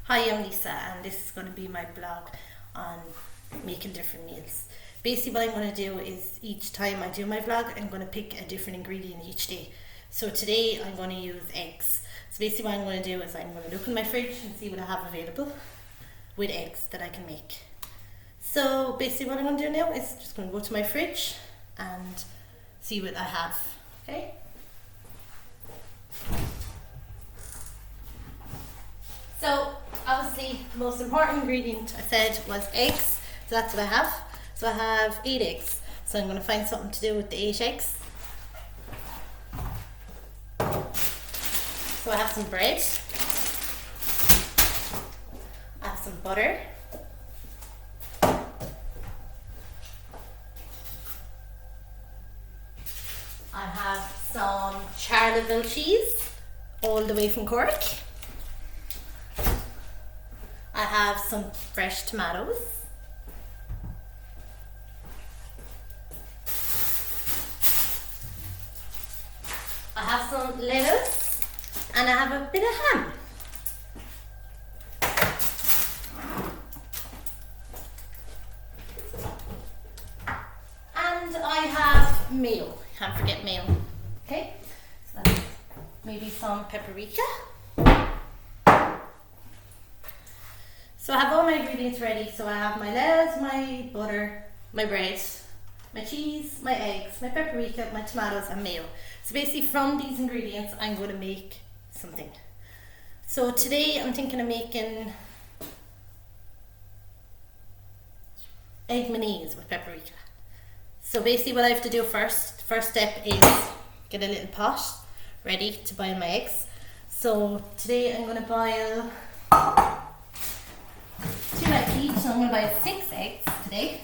Hi, I'm Lisa, and this is going to be my blog on making different meals. Basically, what I'm going to do is each time I do my vlog, I'm going to pick a different ingredient each day. So today I'm going to use eggs. So basically, what I'm going to do is I'm going to look in my fridge and see what I have available with eggs that I can make. So basically, what I'm going to do now is just going to go to my fridge and see what I have. Okay. So obviously the most important ingredient I said was eggs, so that's what I have. So I have 8 eggs, so I'm going to find something to do with the 8 eggs. So I have some bread, I have some butter, I have some Charleville cheese all the way from Cork. I have some fresh tomatoes. I have some lettuce and I have a bit of ham. And I have mayo. Can't forget mayo. Okay, so that's maybe some paprika. So I have all my ingredients ready. So I have my lettuce, my butter, my bread, my cheese, my eggs, my paprika, my tomatoes and mayo. So basically from these ingredients I'm going to make something. So today I'm thinking of making egg mayonnaise with paprika. So basically what I have to do first step is get a little pot ready to boil my eggs. So today I'm going to boil 2 eggs each, so I'm going to boil 6 eggs today.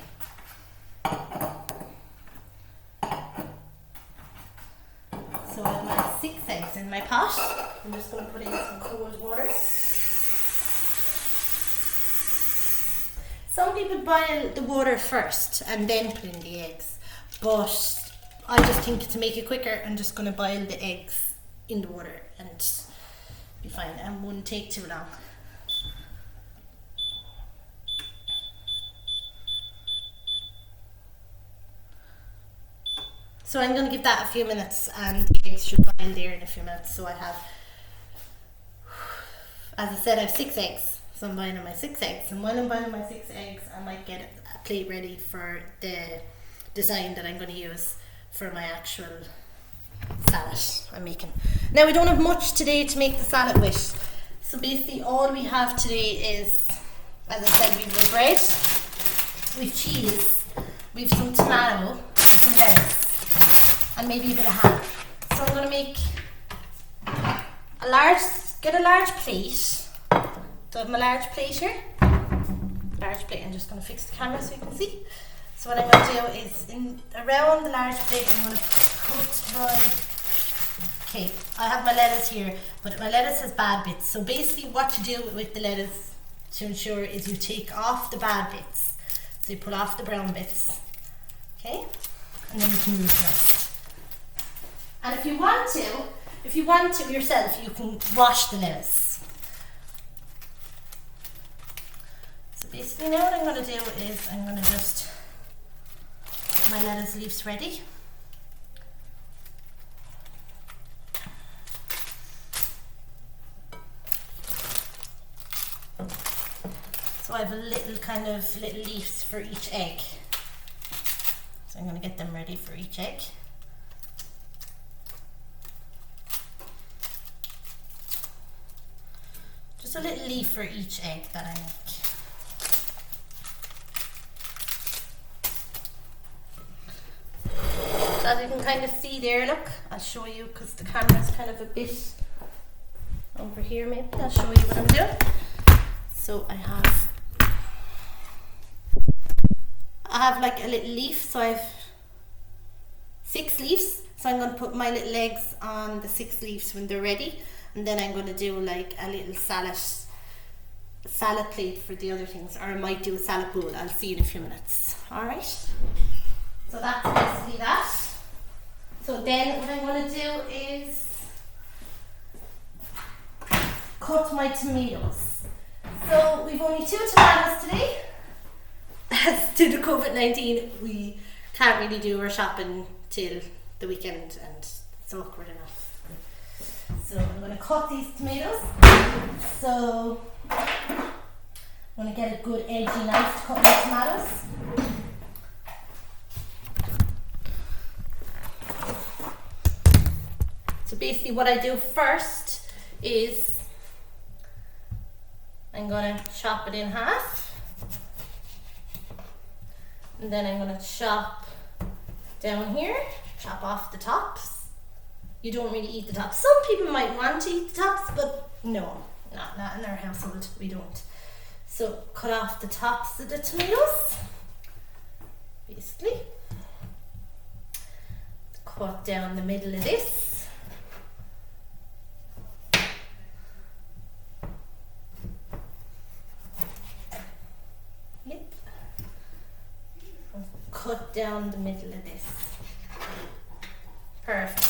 So I have my 6 eggs in my pot. I'm just going to put in some cold water. Some people boil the water first and then put in the eggs, but I just think to make it quicker, I'm just going to boil the eggs in the water and be fine, and won't take too long. So I'm going to give that a few minutes and the eggs should boil there in a few minutes. So I have, as I said, I have 6 eggs. So I'm boiling my 6 eggs. And while I'm boiling my 6 eggs, I might get a plate ready for the design that I'm going to use for my actual salad I'm making. Now we don't have much today to make the salad with. So basically all we have today is, as I said, we've the bread, we've cheese, we've some tomato, some lettuce, and maybe a bit of ham. So I'm going to make get a large plate. So I have my large plate here. Large plate, I'm just going to fix the camera so you can see. So what I'm going to do is, around the large plate, I'm going to put okay, I have my lettuce here, but my lettuce has bad bits. So basically what you do with the lettuce to ensure is you take off the bad bits. So you pull off the brown bits. Okay? And then you can use the rest. And if you want to yourself, you can wash the lettuce. So basically now what I'm going to do is I'm going to just get my lettuce leaves ready. So I have a little leaves for each egg. So I'm going to get them ready for each egg. Just a little leaf for each egg that I make. So as you can kind of see there, look, I'll show you because the camera's kind of a bit over here maybe. I'll show you what I'm doing. So I have like a little leaf, so I have 6 leaves. So I'm going to put my little eggs on the 6 leaves when they're ready, and then I'm going to do like a little salad plate for the other things, or I might do a salad bowl. I'll see in a few minutes. Alright, so that's basically that. So then what I'm going to do is cut my tomatoes. So we've only 2 tomatoes today. As due to COVID-19, we can't really do our shopping till the weekend, and it's awkward enough. So I'm going to cut these tomatoes. So I'm going to get a good edgy knife to cut my tomatoes. So basically what I do first is I'm going to chop it in half. And then I'm going to chop down here, chop off the tops. You don't really eat the tops. Some people might want to eat the tops, but no, not in our household, we don't. So cut off the tops of the tomatoes, basically. Cut down the middle of this. Yep. Cut down the middle of this. Perfect.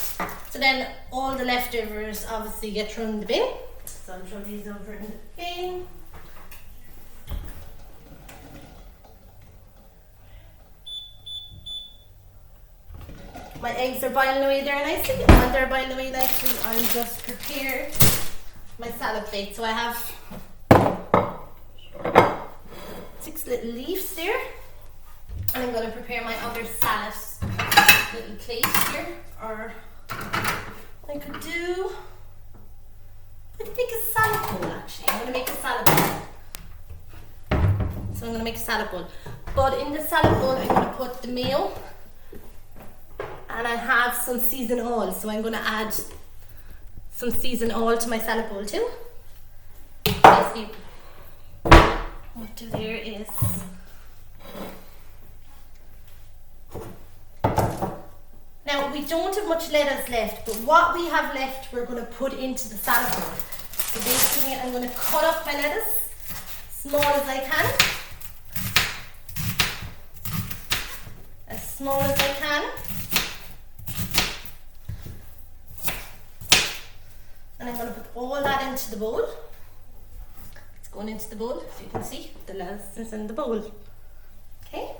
So then all the leftovers obviously get thrown in the bin. So I'll throw these over in the bin. My eggs are boiling away there nicely. And when they're boiling away nicely, I'll just prepare my salad plate. So I have 6 little leaves there. And I'm going to prepare my other salad little plate here. Or I could make a salad bowl actually. I'm going to make a salad bowl. So I'm going to make a salad bowl. But in the salad bowl, I'm going to put the mayo. And I have some seasoned oil. So I'm going to add some seasoned oil to my salad bowl too. Basically, what I'll do there is now we don't have much lettuce left, but what we have left we're going to put into the salad bowl. So basically I'm going to cut up my lettuce small as I can. As small as I can. And I'm going to put all that into the bowl. It's going into the bowl, as you can see, the lettuce is in the bowl. Okay?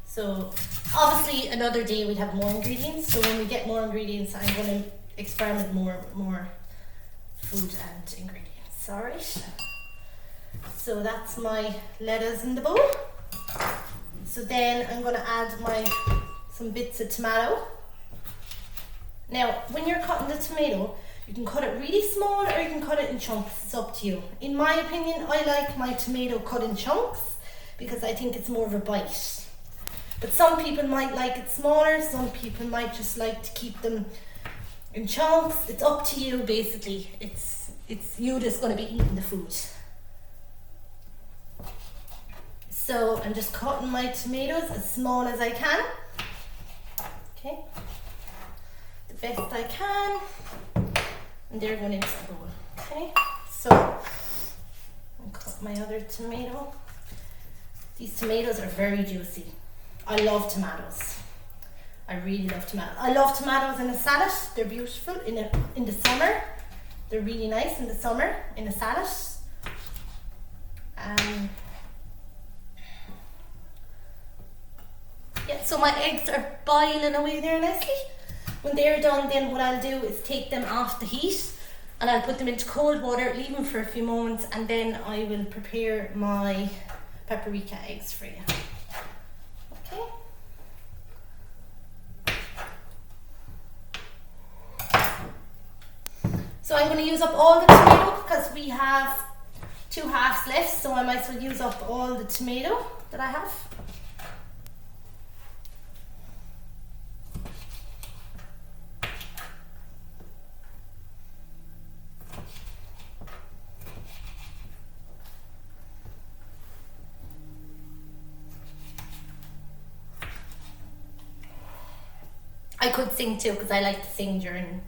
So obviously another day we'd have more ingredients. So when we get more ingredients, I'm going to experiment more food and ingredients. Alright. So that's my lettuce in the bowl. So then I'm going to add some bits of tomato. Now, when you're cutting the tomato, you can cut it really small or you can cut it in chunks. It's up to you. In my opinion, I like my tomato cut in chunks because I think it's more of a bite. But some people might like it smaller, some people might just like to keep them in chunks. It's up to you basically. It's you that's going to be eating the food. So I'm just cutting my tomatoes as small as I can. Okay. The best I can. And they're going into the bowl. Okay. So I'll cut my other tomato. These tomatoes are very juicy. I love tomatoes. I really love tomatoes. I love tomatoes in a salad. They're beautiful in the summer. They're really nice in the summer in a salad. Yeah, so my eggs are boiling away there nicely. When they're done, then what I'll do is take them off the heat and I'll put them into cold water, leave them for a few moments, and then I will prepare my paprika eggs for you. Okay. So I'm going to use up all the tomato because we have 2 halves left, so I might as well use up all the tomato that I have. I could sing too because I like to sing during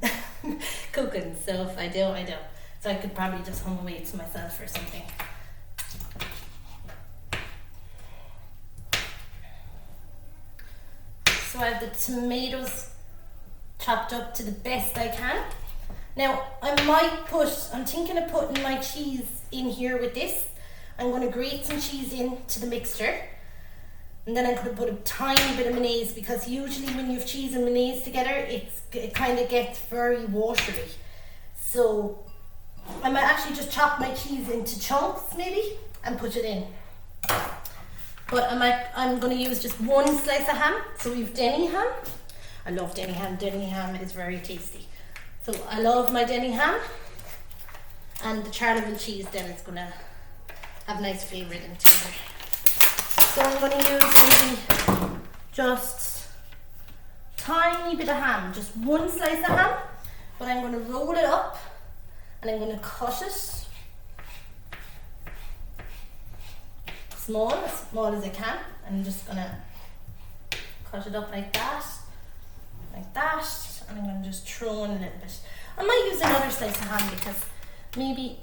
cooking, so if I do, I do. So I could probably just hum away to myself or something. So I have the tomatoes chopped up to the best I can. Now, I'm thinking of putting my cheese in here with this. I'm going to grate some cheese into the mixture. And then I'm going to put a tiny bit of mayonnaise, because usually when you have cheese and mayonnaise together, it kind of gets very watery. So I might actually just chop my cheese into chunks maybe and put it in. But I'm going to use just one slice of ham. So we've Denny ham. I love Denny ham. Denny ham is very tasty. So I love my Denny ham. And the Charleville cheese then is going to have nice flavour in together. So I'm going to use maybe just tiny bit of ham, just one slice of ham. But I'm going to roll it up and I'm going to cut it small as I can. I'm just going to cut it up like that, and I'm going to just throw in a little bit. I might use another slice of ham, because maybe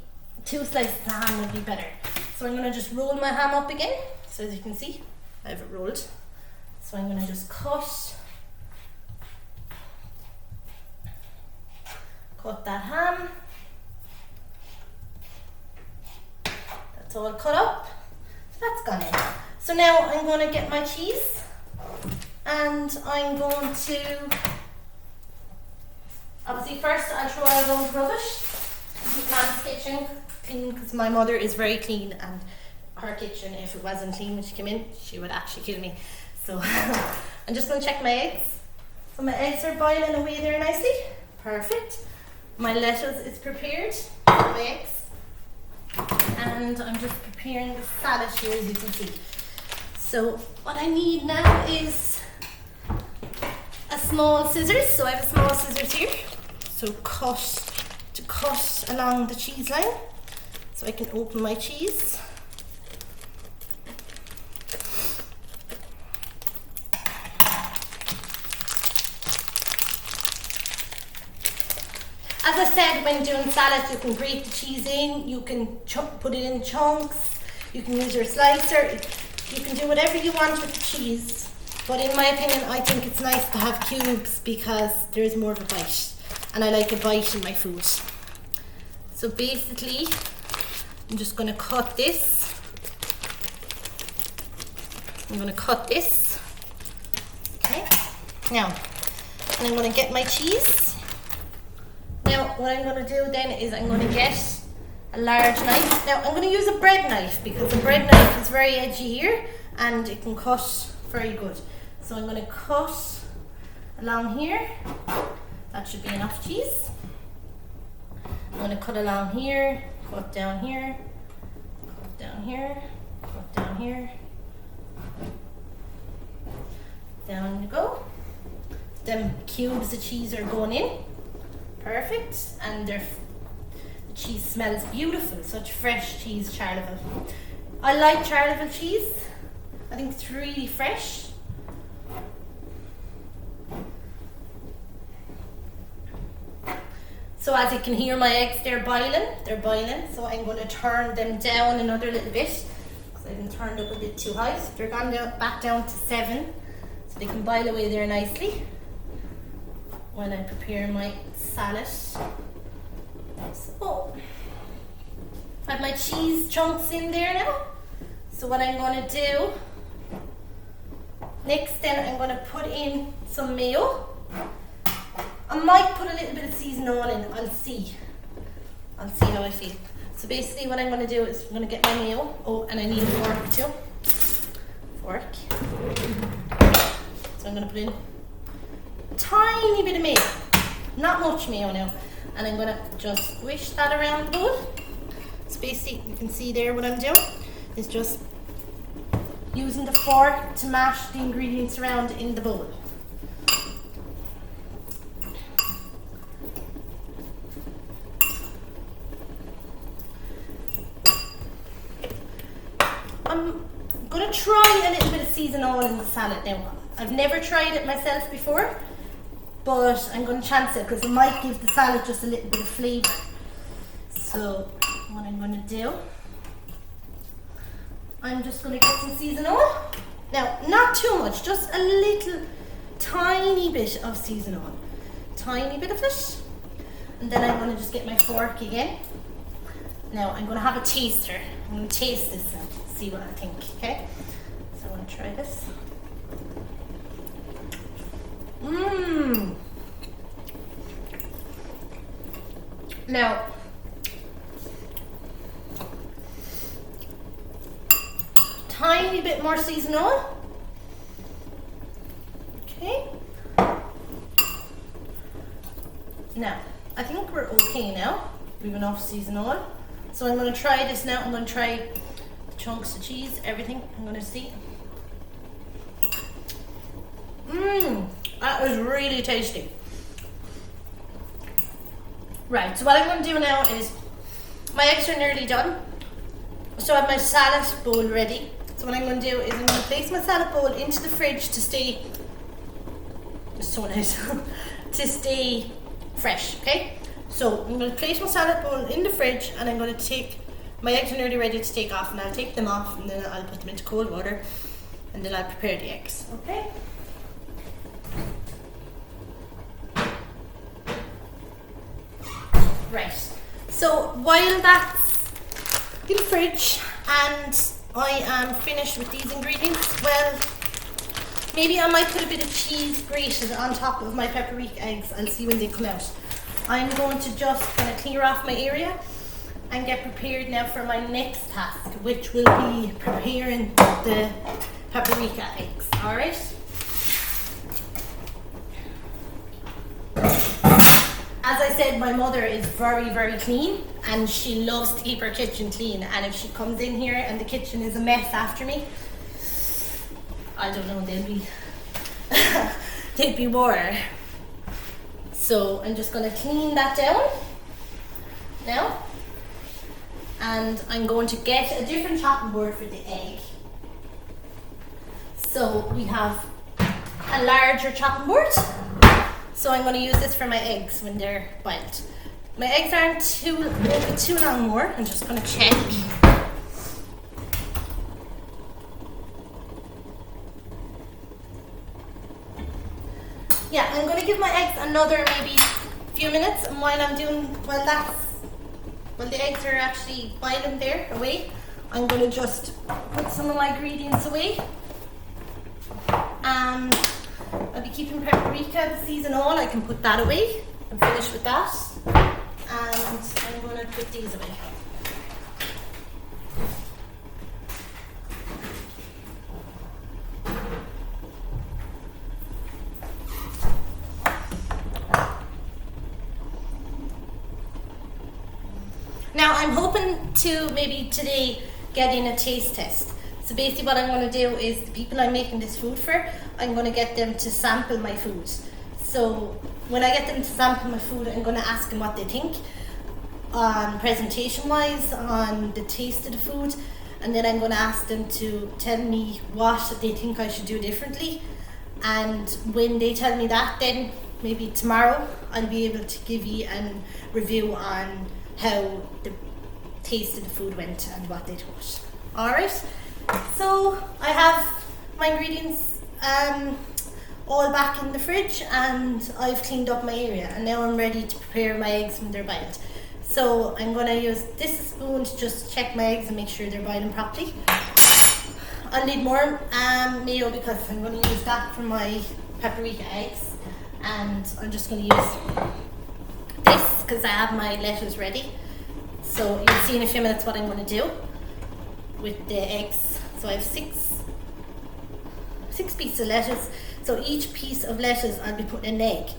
2 slices of ham would be better. So I'm going to just roll my ham up again. So as you can see, I have it rolled. So I'm going to just cut that ham. That's all cut up. That's gone in. So now I'm going to get my cheese, and I'm going to, obviously first I'll throw out all the rubbish. Keep Mom's kitchen clean, because my mother is very clean, and her kitchen, if it wasn't clean when she came in, she would actually kill me. So I'm just going to check my eggs. So my eggs are boiling away there nicely. Perfect. My lettuce is prepared for my eggs. And I'm just preparing the salad here, as you can see. So what I need now is a small scissors. So I have a small scissors here. So to cut along the cheese line, so I can open my cheese. As I said, when doing salads, you can grate the cheese in, you can put it in chunks, you can use your slicer, you can do whatever you want with the cheese. But in my opinion, I think it's nice to have cubes, because there is more of a bite, and I like a bite in my food. So basically, I'm just going to cut this. Okay. Now, and I'm going to get my cheese. Now, what I'm going to do then is I'm going to get a large knife. Now, I'm going to use a bread knife, because a bread knife is very edgy here and it can cut very good. So I'm going to cut along here. That should be enough cheese. I'm going to cut along here, cut down here, cut down here, cut down here. Down you go. Them cubes of cheese are going in. Perfect, and the cheese smells beautiful. Such fresh cheese, Charleville. I like Charleville cheese. I think it's really fresh. So as you can hear, my eggs, they're boiling. So I'm going to turn them down another little bit, because I didn't turn it up a bit too high. So they're gone back down to 7, so they can boil away there nicely when I prepare my salad. So I have my cheese chunks in there now. So what I'm going to do next, then I'm going to put in some mayo. I might put a little bit of seasoning on in. I'll see how I feel. So basically what I'm going to do is I'm going to get my mayo. Oh, and I need a fork too. So I'm going to put in a tiny bit of mayo. Not much mayo now. And I'm going to just squish that around the bowl. So basically, you can see there what I'm doing is just using the fork to mash the ingredients around in the bowl. I'm going to try a little bit of seasoning oil in the salad now. I've never tried it myself before, but I'm going to chance it because it might give the salad just a little bit of flavour. So what I'm going to do, I'm just going to get some seasoning oil. Now, not too much, just a little tiny bit of seasoning oil. Tiny bit of it. And then I'm going to just get my fork again. Now I'm going to have a taster. I'm going to taste this now, see what I think, okay? So I'm going to try this. Mmm. Now, tiny bit more seasonal. Okay. Now, I think we're okay now. We've enough seasonal. So I'm going to try this now. I'm going to try the chunks of cheese, everything. I'm going to see. Mmm, that was really tasty. Right, so what I'm going to do now is, my eggs are nearly done. So I have my salad bowl ready. So what I'm going to do is I'm going to place my salad bowl into the fridge to stay, it's so nice, to stay fresh, okay? So I'm going to place my salad bowl in the fridge and I'm going to take, my eggs are nearly ready to take off, and I'll take them off and then I'll put them into cold water and then I'll prepare the eggs, okay? Right, so while that's in the fridge and I am finished with these ingredients, well, maybe I might put a bit of cheese grated on top of my paprika eggs. I'll see when they come out. I'm going to just kind of clear off my area and get prepared now for my next task, which will be preparing the paprika eggs, alright? As I said, my mother is very, very clean and she loves to keep her kitchen clean, and if she comes in here and the kitchen is a mess after me, I don't know, they'd be more. So I'm just going to clean that down now, and I'm going to get a different chopping board for the egg. So we have a larger chopping board. So I'm going to use this for my eggs when they're boiled. My eggs aren't too long more. I'm just going to check. Yeah, I'm going to give my eggs another maybe few minutes, and while the eggs are actually boiling there away, I'm going to just put some of my ingredients away. And I'll be keeping paprika, the seasonal, I can put that away. I'm finished with that. And I'm going to put these away. Now I'm hoping to maybe today get in a taste test. So basically what I'm going to do is, the people I'm making this food for, I'm going to get them to sample my food. So when I get them to sample my food, I'm going to ask them what they think, on presentation wise, on the taste of the food, and then I'm going to ask them to tell me what they think I should do differently. And when they tell me that, then maybe tomorrow I'll be able to give you a review on how the taste of the food went and what they thought. Alright, so I have my ingredients all back in the fridge, and I've cleaned up my area, and now I'm ready to prepare my eggs when they're boiled. So I'm going to use this spoon to just check my eggs and make sure they're boiling properly. I'll need more mayo because I'm going to use that for my paprika eggs, and I'm just going to use this because I have my lettuce ready. So you'll see in a few minutes what I'm going to do with the eggs. So I have six pieces of lettuce. So each piece of lettuce I'll be putting an egg,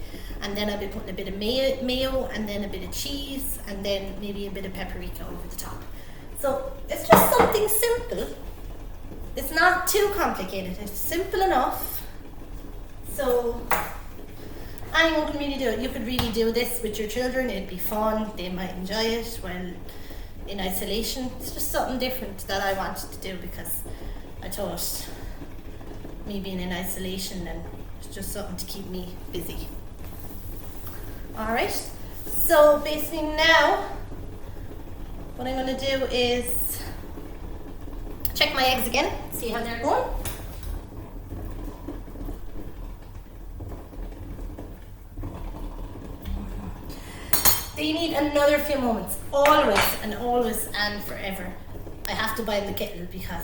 and then I'll be putting a bit of mayo and then a bit of cheese, and then maybe a bit of paprika over the top. So it's just something simple. It's not too complicated. It's simple enough. So anyone can really do it. You could really do this with your children. It'd be fun. They might enjoy it while in isolation. It's just something different that I wanted to do because I thought me being in isolation, and it's just something to keep me busy. Alright, so basically now what I'm going to do is check my eggs again, see how they're going. They need another few moments, always and forever. I have to boil the kettle because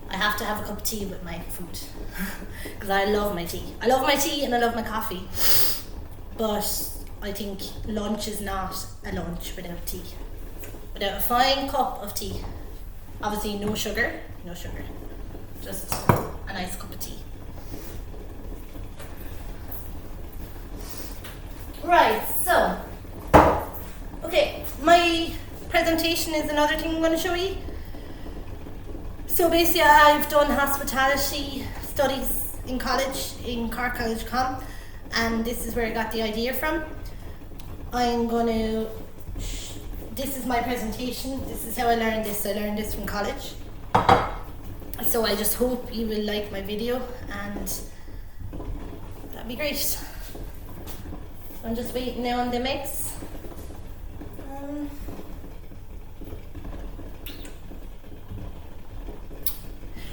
I have to have a cup of tea with my food because I love my tea. I love my tea and I love my coffee, but I think lunch is not a lunch without tea. Without a fine cup of tea. Obviously no sugar, just a nice cup of tea. Right, so, okay, my presentation is another thing I'm going to show you. So basically I've done hospitality studies in college, in Cork College Com, and this is where I got the idea from. This is my presentation, this is how I learned this from college. So I just hope you will like my video and that'd be great. I'm just waiting now on the mix.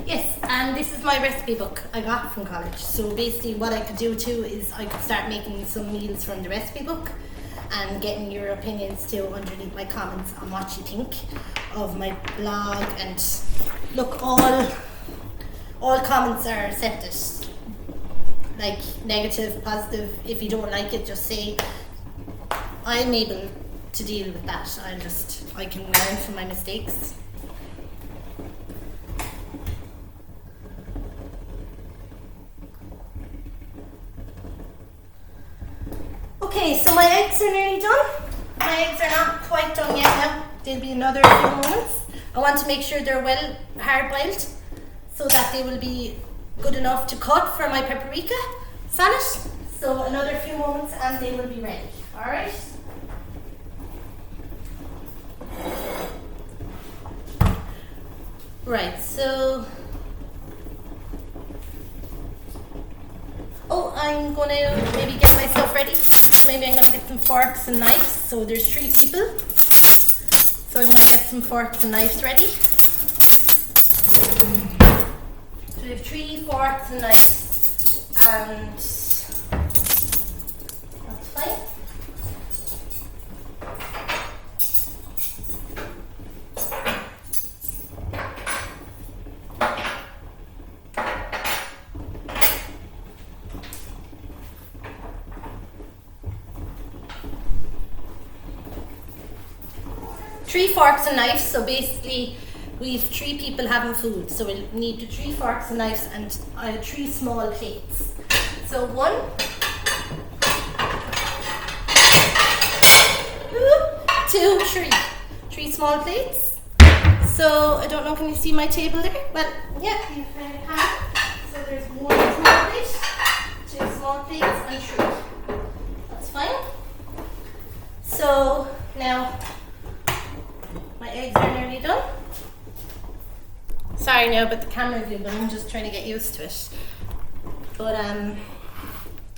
Yes, and this is my recipe book I got from college. So basically what I could do too is I could start making some meals from the recipe book and getting your opinions too underneath my comments on what you think of my blog. And look, all comments are accepted. Like negative, positive. If you don't like it, just say I'm able to deal with that. I can learn from my mistakes. Okay, so my eggs are nearly done. My eggs are not quite done yet now. There'll be another few moments. I want to make sure they're well hard boiled so that they will be good enough to cut for my paprika salad. So another few moments and they will be ready. Alright? Right, so I'm gonna maybe get myself ready. Maybe I'm gonna get some forks and knives. So there's 3 people. So I'm gonna get some forks and knives ready. So we have 3 forks and knives, and that's fine. Three forks and knives, so basically we've 3 people having food, so we'll need the 3 forks and knives and 3 small plates. So 1, 2, 3. 3 small plates. So I don't know, can you see my table there? Well, yeah, you kind of can. So there's 1 small plate, 2 small plates, and 3. That's fine. So now my eggs are nearly done. Sorry now about the camera view, but I'm just trying to get used to it. But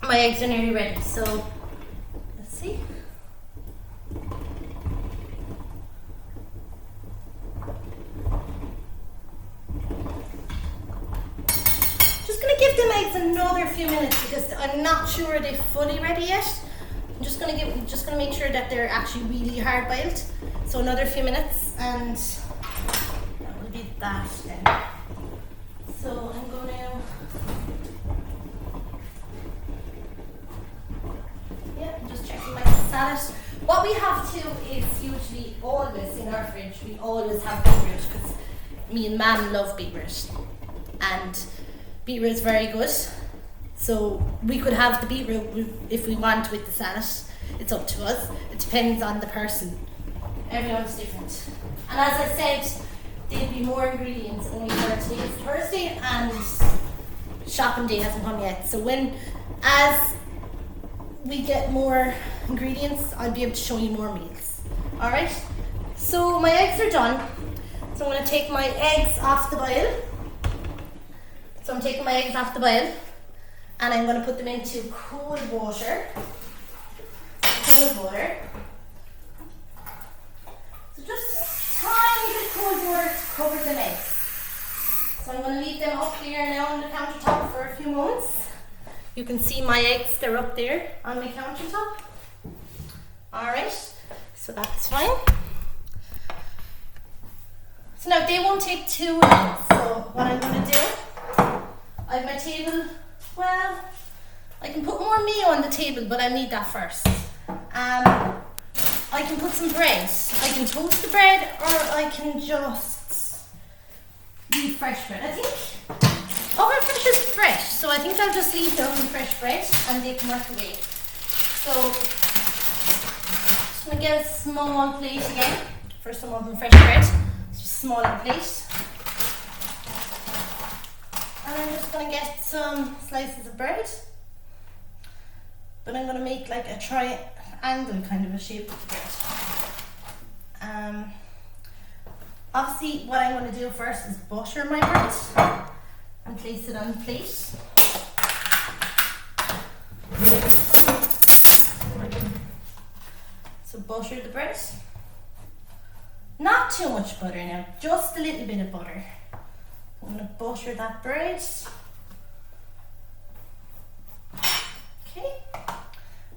my eggs are nearly ready, so let's see. Just gonna give them eggs another few minutes because I'm not sure they're fully ready yet. I'm just gonna make sure that they're actually really hard boiled. So another few minutes and that will be that then. So I'm going to, I'm just checking my salad. What we have too is usually always in our fridge, we always have beetroot because me and Mum love beetroot. And beetroot is very good. So we could have the beetroot if we want with the salad. It's up to us. It depends on the person. Everyone's different. And as I said, there'll be more ingredients only for today. It's Thursday and shopping day hasn't come yet. So as we get more ingredients, I'll be able to show you more meals. Alright? So my eggs are done. So I'm going to take my eggs off the boil. So I'm taking my eggs off the boil and I'm going to put them into cold water. So just a tiny bit cold water to cover the eggs. So I'm going to leave them up here now on the countertop for a few moments. You can see my eggs, they're up there on my countertop. Alright, So that's fine. So now they won't take too long. So what I'm going to do, I have my table. Well, I can put more mayo on the table, but I need that first. I can put some bread. I can toast the bread, or I can just leave fresh bread. I think oven fresh is fresh, so I think I'll just leave the oven fresh bread and they can work away. So I'm gonna get a small plate again for some oven fresh bread. It's just a smaller plate. And I'm just gonna get some slices of bread. But I'm gonna make like a triangle kind of a shape of bread. Obviously what I'm going to do first is butter my bread and place it on the plate. So butter the bread. Not too much butter now, just a little bit of butter. I'm going to butter that bread. Okay.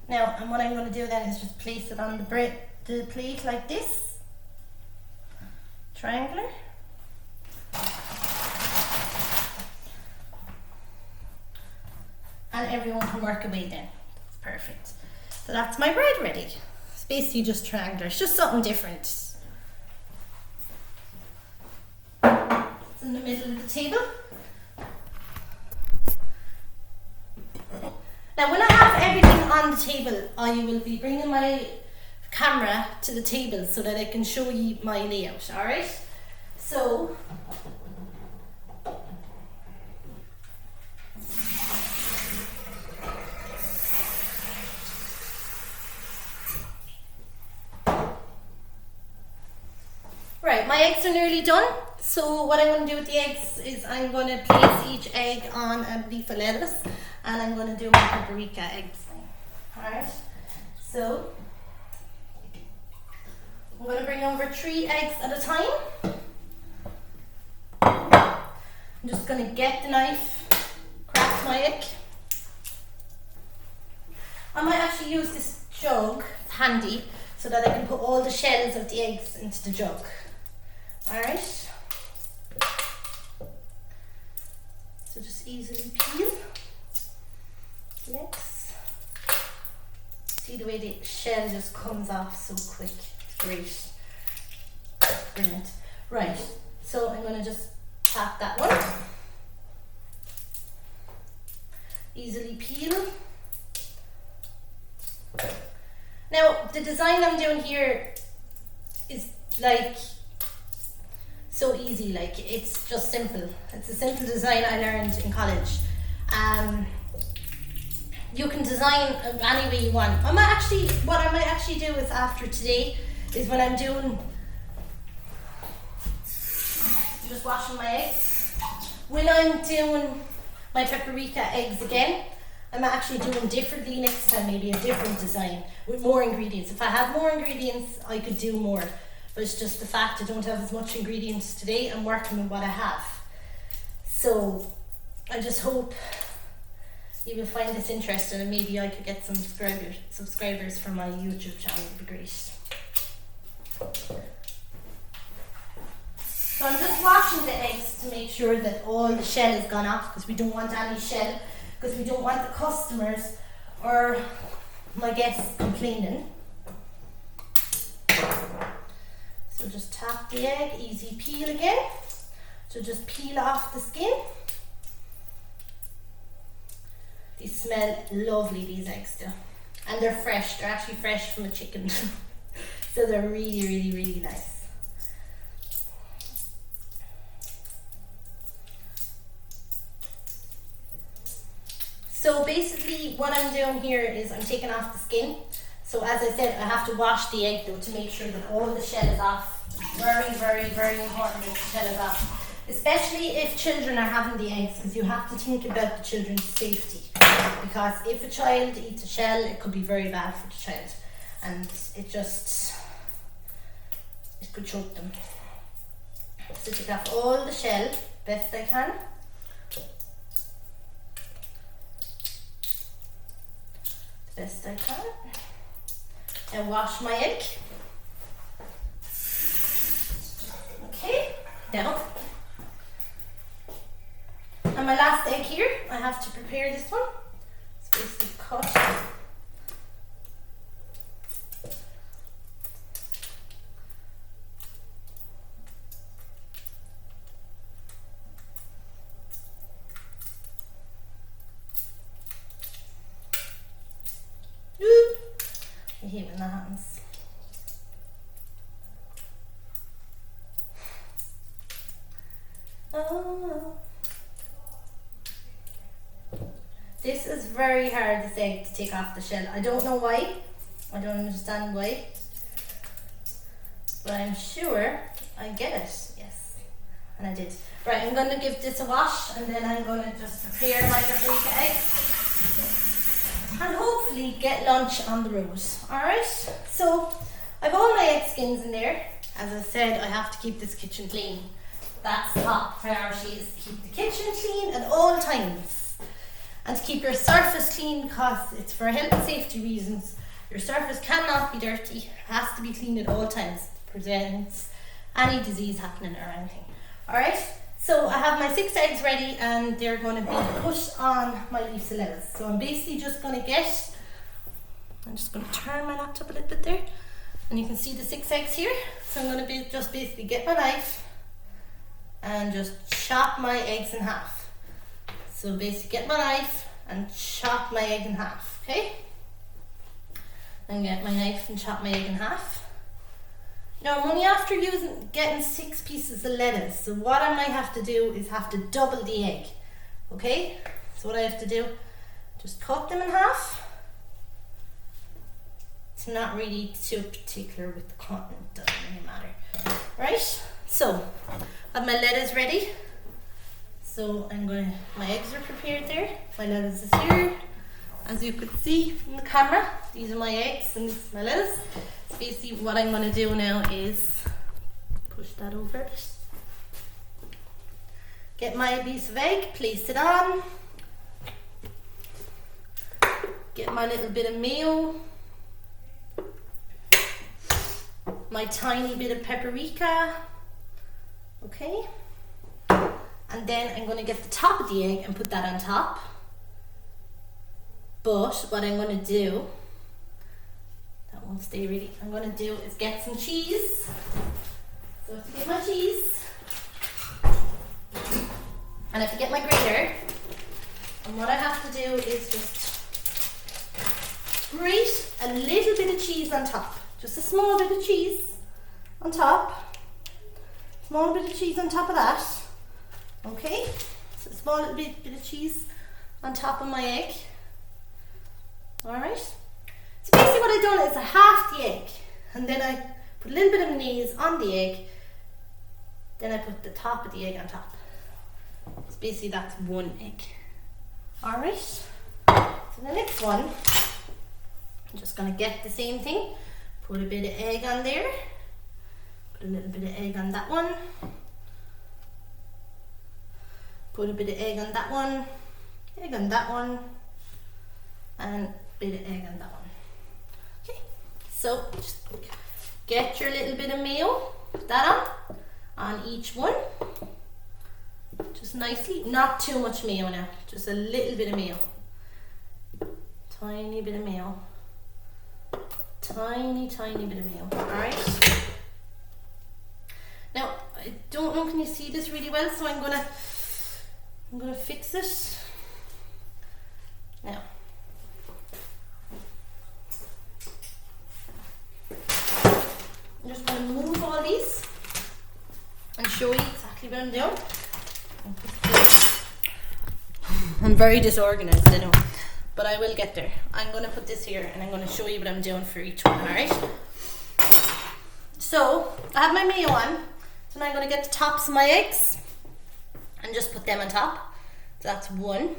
Now, and what I'm going to do then is just place it on the plate like this, triangular. And everyone can work away then. That's perfect. So that's my bread ready. It's basically just triangular. It's just something different. It's in the middle of the table. Now when I have everything on the table, I will be bringing my camera to the table so that I can show you my layout, alright? So, right, my eggs are nearly done. So what I'm going to do with the eggs is I'm going to place each egg on a leaf of lettuce and I'm going to do my paprika eggs. Alright, so I'm going to bring over 3 eggs at a time. I'm just going to get the knife, crack my egg. I might actually use this jug, it's handy, so that I can put all the shells of the eggs into the jug. Alright. So just easily peel the eggs. See the way the shell just comes off so quick. It's great. Brilliant. Right, so I'm going to just tap that one. Easily peel. Now, the design I'm doing here is like so easy, like it's just simple. It's a simple design I learned in college. You can design any way you want. What I might actually do is after today is when I'm doing, just washing my eggs. When I'm doing my paprika eggs again, I'm actually doing differently next time, maybe a different design with more ingredients. If I had more ingredients, I could do more. But it's just the fact I don't have as much ingredients today. I'm working with what I have. So I just hope you will find this interesting and maybe I could get some subscribers for my YouTube channel. It would be great. So I'm just washing the eggs to make sure that all the shell is gone off, because we don't want any shell, because we don't want the customers or my guests complaining. So just tap the egg, easy peel again. So just peel off the skin. These smell lovely, these eggs do. And they're fresh, they're actually fresh from a chicken. So they're really, really, really nice. So basically what I'm doing here is I'm taking off the skin. So as I said, I have to wash the egg though to make sure that all the shell is off. Very, very, very important that the shell is off. Especially if children are having the eggs, because you have to think about the children's safety. Because if a child eats a shell, it could be very bad for the child. And it could choke them. So take off all the shell, best I can. Best I can. And wash my egg. down. And my last egg here, I have to prepare this one. It's basically cut. I hate when that happens. Oh. This is very hard, this egg, to take off the shell. I don't know why. I don't understand why. But I'm sure I get it. Yes. And I did. Right, I'm going to give this a wash and then I'm going to just prepare my paprika eggs. And hopefully get lunch on the road. Alright, so I've all my egg skins in there. As I said, I have to keep this kitchen clean. That's top priority, is to keep the kitchen clean at all times. And to keep your surface clean, because it's for health and safety reasons. Your surface cannot be dirty. It has to be clean at all times to prevent any disease happening or anything. Alright, so I have my 6 eggs ready and they're going to be put on my leaves of lettuce. So I'm basically just going to I'm just going to turn my laptop a little bit there. And you can see the 6 eggs here. So I'm going to just basically get my knife and just chop my eggs in half. So basically get my knife and chop my egg in half, okay? And get my knife and chop my egg in half. Now I'm only after getting 6 pieces of lettuce, so what I might have to do is have to double the egg, okay? So what I have to do, just cut them in half. It's not really too particular with the cutting, it doesn't really matter. Right, so I have my lettuce ready. So my eggs are prepared there, my lettuce is here. As you could see from the camera, these are my eggs and this is my lettuce. So basically what I'm going to do now is push that over a bit. Get my piece of egg, place it on. Get my little bit of mayo. My tiny bit of paprika. Okay. And then I'm going to get the top of the egg and put that on top. But what I'm going to do, that won't stay really, I'm going to do is get some cheese. So to get my cheese, and I have to get my grater. And what I have to do is just grate a little bit of cheese on top. Just a small bit of cheese on top. Small bit of cheese on top of that. Okay, so a small little bit of cheese on top of my egg. Alright, so basically what I've done is I halved the egg and then I put a little bit of mayonnaise on the egg, then I put the top of the egg on top. So basically that's 1 egg. Alright, so the next one, I'm just going to get the same thing, put a bit of egg on there, put a little bit of egg on that one, put a bit of egg on that one, egg on that one, and bit of egg on that one. Okay, so just get your little bit of mayo, put that on each one, just nicely, not too much mayo now, just a little bit of mayo, tiny bit of mayo, tiny bit of mayo. Alright, now I don't know, can you see this really well, so I'm gonna fix it now. I'm just going to move all these and show you exactly what I'm doing. I'm very disorganized, I know, but I will get there. I'm going to put this here and I'm going to show you what I'm doing for each one, alright? So, I have my mayo on, so now I'm going to get the tops of my eggs and just put them on top. So that's 1.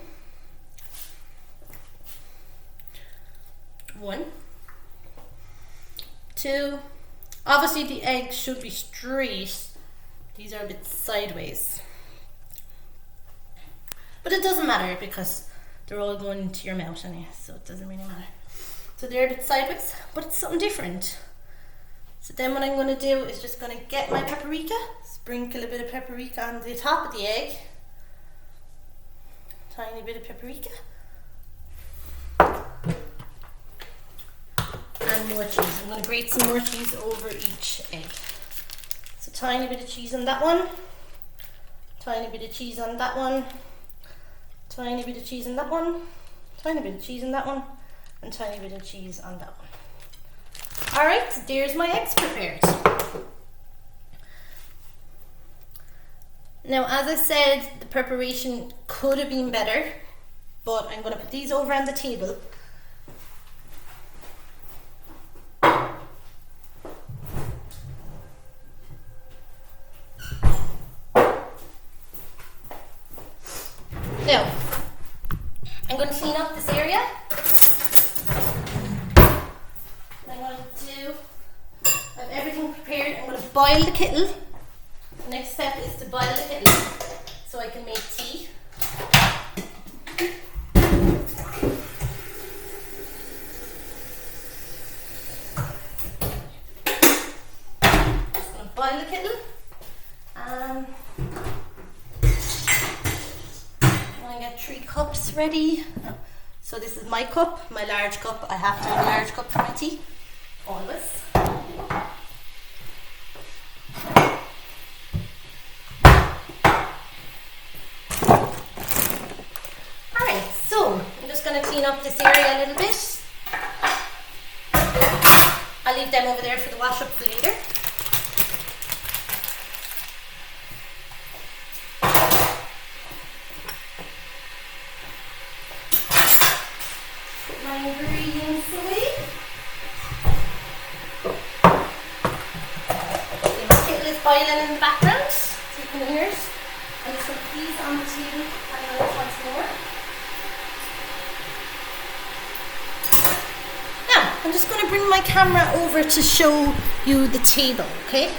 2. Obviously the eggs should be straight. These are a bit sideways. But it doesn't matter because they're all going into your mouth anyway, so it doesn't really matter. So they're a bit sideways, but it's something different. So then what I'm going to do is just going to get my paprika, sprinkle a bit of paprika on the top of the egg, tiny bit of paprika, and more cheese. I'm going to grate some more cheese over each egg. So tiny bit of cheese on that one, tiny bit of cheese on that one, tiny bit of cheese on that one, tiny bit of cheese on that one, and tiny bit of cheese on that one. Alright, so there's my eggs prepared. Now, as I said, the preparation could have been better, but I'm going to put these over on the table. Now, I'm going to clean up this area. I'm going to do, I have everything prepared. I'm going to boil the kettle. The next step is to boil the kettle so I can make tea. Just going to boil the kettle. I'm going to get 3 cups ready. So this is my cup, my large cup. I have to have a large cup for my tea, always. Alright, so I'm just going to clean up this area a little bit. I'll leave them over there for the wash up for later. My ingredients away. Okay, my kettle is boiling in the background, so you can hear it. I'm just going to put these on the table and I'll once more. Now, I'm just going to bring my camera over to show you the table, okay?